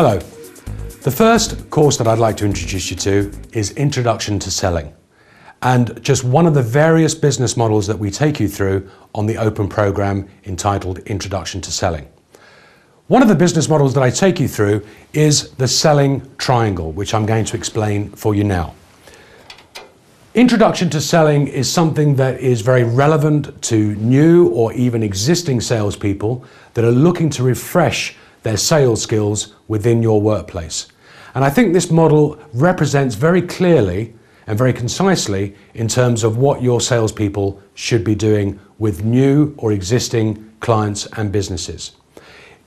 Hello. The first course that I'd like to introduce you to is Introduction to Selling, and just one of the various business models that we take you through on the open program entitled Introduction to Selling. One of the business models that I take you through is the selling triangle, which I'm going to explain for you now. Introduction to selling is something that is very relevant to new or even existing salespeople that are looking to refresh their sales skills within your workplace. And I think this model represents very clearly and very concisely in terms of what your salespeople should be doing with new or existing clients and businesses.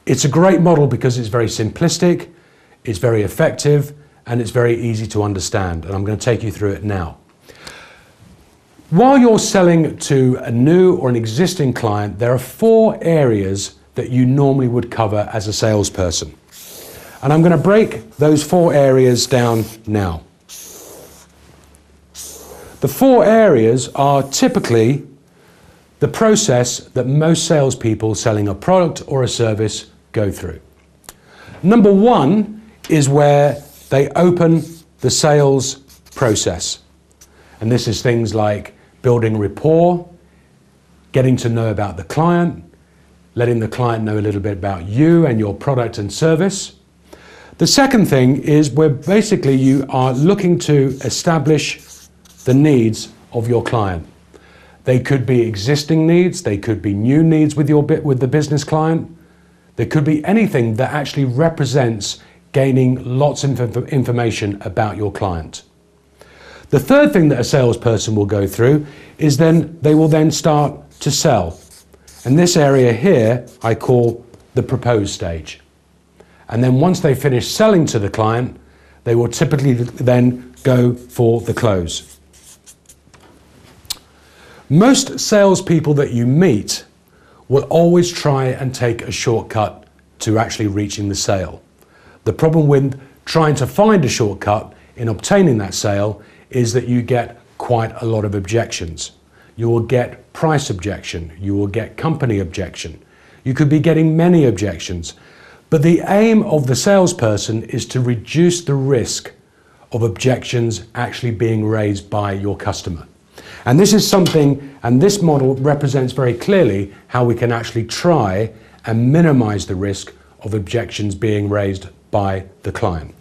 It's a great model because it's very simplistic, it's very effective, and it's very easy to understand. And I'm going to take you through it now. While you're selling to a new or an existing client, there are 4 areas that you normally would cover as a salesperson. And I'm going to break those 4 areas down now. The 4 areas are typically the process that most salespeople selling a product or a service go through. Number 1 is where they open the sales process. And this is things like building rapport, getting to know about the client, letting the client know a little bit about you and your product and service. The second thing is where basically you are looking to establish the needs of your client. They could be existing needs, they could be new needs with the business client. There could be anything that actually represents gaining lots of information about your client. The third thing that a salesperson will go through is they will then start to sell. And this area here I call the propose stage. And then once they finish selling to the client, they will typically then go for the close. Most salespeople that you meet will always try and take a shortcut to actually reaching the sale. The problem with trying to find a shortcut in obtaining that sale is that you get quite a lot of objections. You will get price objection, you will get company objection. You could be getting many objections. But the aim of the salesperson is to reduce the risk of objections actually being raised by your customer. And this is something, and this model represents very clearly how we can actually try and minimize the risk of objections being raised by the client.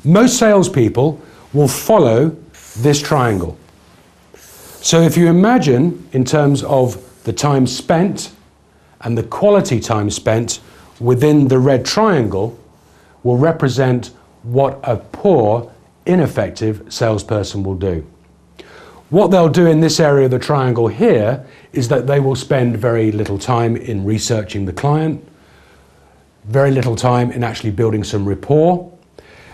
Most salespeople will follow this triangle. So if you imagine in terms of the time spent and the quality time spent within the red triangle will represent what a poor, ineffective salesperson will do. What they'll do in this area of the triangle here is that they will spend very little time in researching the client, very little time in actually building some rapport.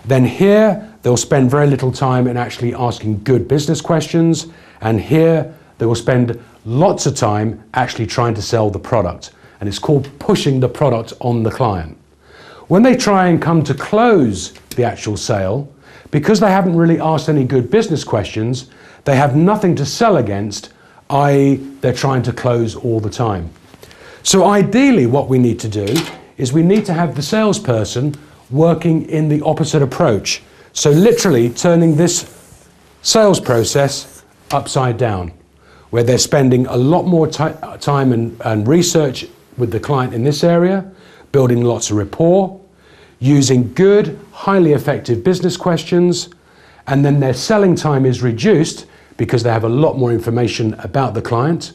Then here, they'll spend very little time in actually asking good business questions. And here, they will spend lots of time actually trying to sell the product. And it's called pushing the product on the client. When they try and come to close the actual sale, because they haven't really asked any good business questions, they have nothing to sell against, i.e. they're trying to close all the time. So ideally what we need to do is we need to have the salesperson working in the opposite approach. So literally turning this sales process upside down, where they're spending a lot more time and research with the client in this area, building lots of rapport, using good, highly effective business questions, and then their selling time is reduced because they have a lot more information about the client.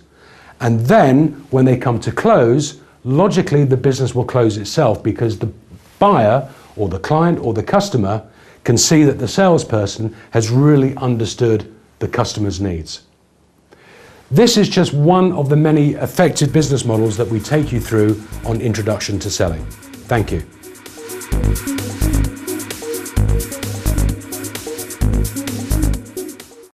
And then when they come to close, logically the business will close itself because the buyer or the client or the customer can see that the salesperson has really understood the customer's needs. This is just one of the many effective business models that we take you through on Introduction to Selling. Thank you.